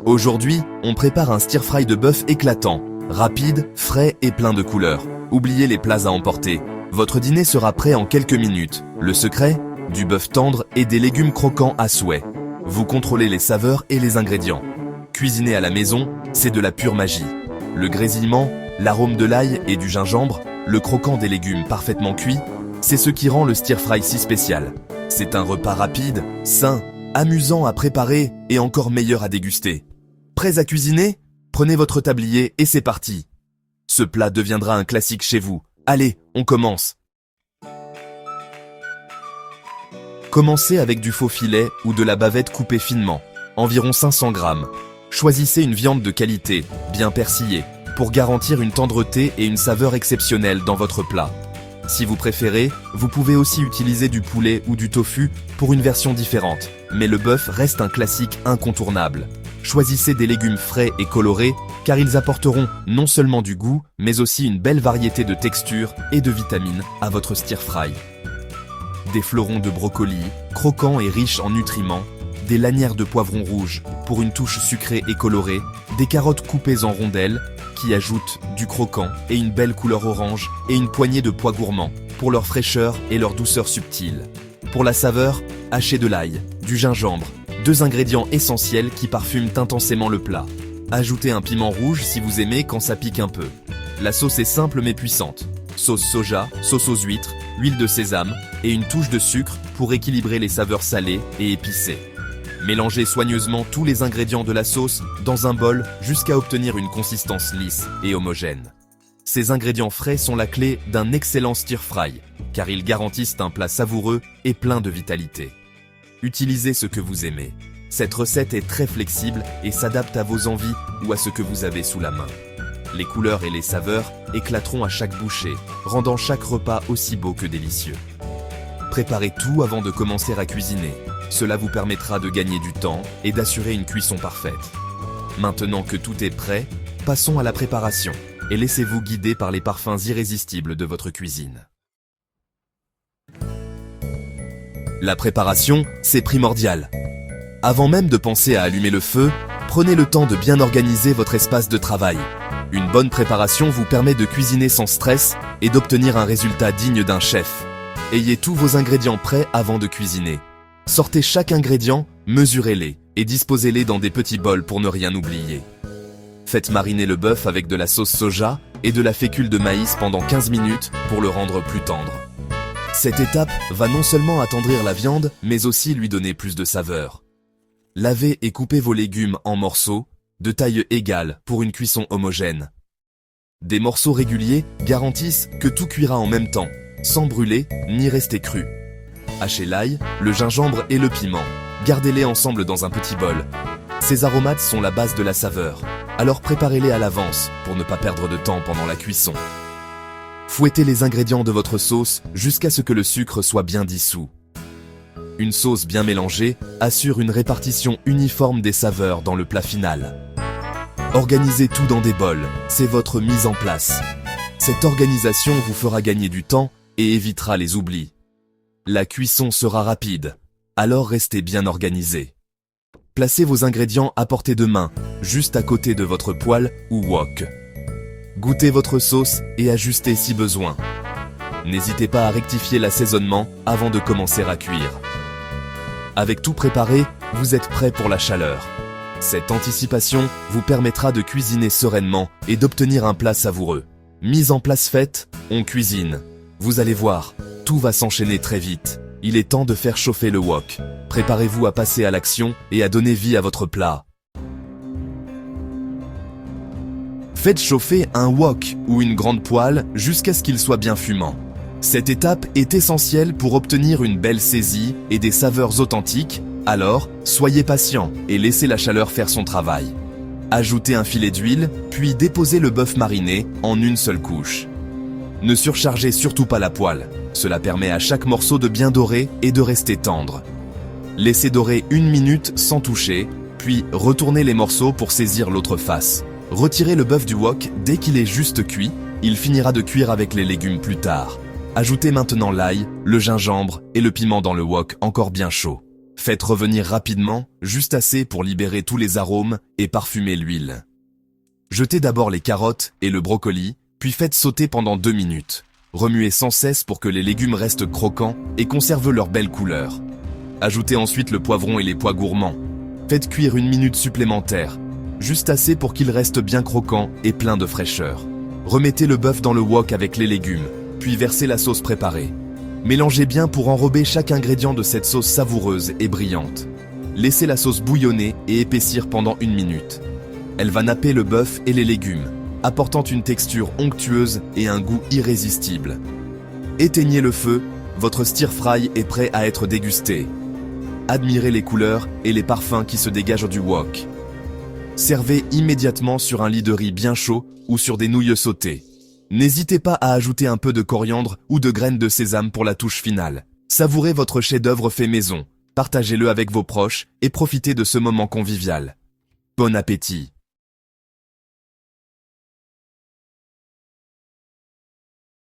Aujourd'hui, on prépare un stir-fry de bœuf éclatant, rapide, frais et plein de couleurs. Oubliez les plats à emporter. Votre dîner sera prêt en quelques minutes. Le secret? Du bœuf tendre et des légumes croquants à souhait. Vous contrôlez les saveurs et les ingrédients. Cuisiner à la maison, c'est de la pure magie. Le grésillement, l'arôme de l'ail et du gingembre, le croquant des légumes parfaitement cuits, c'est ce qui rend le stir-fry si spécial. C'est un repas rapide, sain, amusant à préparer et encore meilleur à déguster. Prêts à cuisiner? Prenez votre tablier et c'est parti. Ce plat deviendra un classique chez vous. Allez, on commence. Commencez avec du faux filet ou de la bavette coupée finement, environ 500 grammes. Choisissez une viande de qualité, bien persillée, pour garantir une tendreté et une saveur exceptionnelle dans votre plat. Si vous préférez, vous pouvez aussi utiliser du poulet ou du tofu pour une version différente, mais le bœuf reste un classique incontournable. Choisissez des légumes frais et colorés, car ils apporteront non seulement du goût, mais aussi une belle variété de textures et de vitamines à votre stir-fry. Des fleurons de brocoli, croquants et riches en nutriments, des lanières de poivrons rouges pour une touche sucrée et colorée, des carottes coupées en rondelles qui ajoutent du croquant et une belle couleur orange et une poignée de pois gourmands pour leur fraîcheur et leur douceur subtile. Pour la saveur, hachez de l'ail, du gingembre, deux ingrédients essentiels qui parfument intensément le plat. Ajoutez un piment rouge si vous aimez quand ça pique un peu. La sauce est simple mais puissante. Sauce soja, sauce aux huîtres, huile de sésame et une touche de sucre pour équilibrer les saveurs salées et épicées. Mélangez soigneusement tous les ingrédients de la sauce dans un bol jusqu'à obtenir une consistance lisse et homogène. Ces ingrédients frais sont la clé d'un excellent stir-fry, car ils garantissent un plat savoureux et plein de vitalité. Utilisez ce que vous aimez. Cette recette est très flexible et s'adapte à vos envies ou à ce que vous avez sous la main. Les couleurs et les saveurs éclateront à chaque bouchée, rendant chaque repas aussi beau que délicieux. Préparez tout avant de commencer à cuisiner. Cela vous permettra de gagner du temps et d'assurer une cuisson parfaite. Maintenant que tout est prêt, passons à la préparation et laissez-vous guider par les parfums irrésistibles de votre cuisine. La préparation, c'est primordial. Avant même de penser à allumer le feu, prenez le temps de bien organiser votre espace de travail. Une bonne préparation vous permet de cuisiner sans stress et d'obtenir un résultat digne d'un chef. Ayez tous vos ingrédients prêts avant de cuisiner. Sortez chaque ingrédient, mesurez-les et disposez-les dans des petits bols pour ne rien oublier. Faites mariner le bœuf avec de la sauce soja et de la fécule de maïs pendant 15 minutes pour le rendre plus tendre. Cette étape va non seulement attendrir la viande, mais aussi lui donner plus de saveur. Lavez et coupez vos légumes en morceaux, de taille égale pour une cuisson homogène. Des morceaux réguliers garantissent que tout cuira en même temps, sans brûler ni rester cru. Hachez l'ail, le gingembre et le piment. Gardez-les ensemble dans un petit bol. Ces aromates sont la base de la saveur, alors préparez-les à l'avance pour ne pas perdre de temps pendant la cuisson. Fouettez les ingrédients de votre sauce jusqu'à ce que le sucre soit bien dissous. Une sauce bien mélangée assure une répartition uniforme des saveurs dans le plat final. Organisez tout dans des bols, c'est votre mise en place. Cette organisation vous fera gagner du temps et évitera les oublis. La cuisson sera rapide, alors restez bien organisé. Placez vos ingrédients à portée de main, juste à côté de votre poêle ou wok. Goûtez votre sauce et ajustez si besoin. N'hésitez pas à rectifier l'assaisonnement avant de commencer à cuire. Avec tout préparé, vous êtes prêt pour la chaleur. Cette anticipation vous permettra de cuisiner sereinement et d'obtenir un plat savoureux. Mise en place faite, on cuisine. Vous allez voir, tout va s'enchaîner très vite. Il est temps de faire chauffer le wok. Préparez-vous à passer à l'action et à donner vie à votre plat. Faites chauffer un wok ou une grande poêle jusqu'à ce qu'il soit bien fumant. Cette étape est essentielle pour obtenir une belle saisie et des saveurs authentiques, alors soyez patient et laissez la chaleur faire son travail. Ajoutez un filet d'huile, puis déposez le bœuf mariné en une seule couche. Ne surchargez surtout pas la poêle, cela permet à chaque morceau de bien dorer et de rester tendre. Laissez dorer 1 minute sans toucher, puis retournez les morceaux pour saisir l'autre face. Retirez le bœuf du wok dès qu'il est juste cuit, il finira de cuire avec les légumes plus tard. Ajoutez maintenant l'ail, le gingembre et le piment dans le wok encore bien chaud. Faites revenir rapidement, juste assez pour libérer tous les arômes et parfumer l'huile. Jetez d'abord les carottes et le brocoli, puis faites sauter pendant 2 minutes. Remuez sans cesse pour que les légumes restent croquants et conservent leur belle couleur. Ajoutez ensuite le poivron et les pois gourmands. Faites cuire 1 minute supplémentaire, juste assez pour qu'il reste bien croquant et plein de fraîcheur. Remettez le bœuf dans le wok avec les légumes, puis versez la sauce préparée. Mélangez bien pour enrober chaque ingrédient de cette sauce savoureuse et brillante. Laissez la sauce bouillonner et épaissir pendant 1 minute. Elle va napper le bœuf et les légumes, apportant une texture onctueuse et un goût irrésistible. Éteignez le feu, votre stir-fry est prêt à être dégusté. Admirez les couleurs et les parfums qui se dégagent du wok. Servez immédiatement sur un lit de riz bien chaud ou sur des nouilles sautées. N'hésitez pas à ajouter un peu de coriandre ou de graines de sésame pour la touche finale. Savourez votre chef-d'œuvre fait maison, partagez-le avec vos proches et profitez de ce moment convivial. Bon appétit!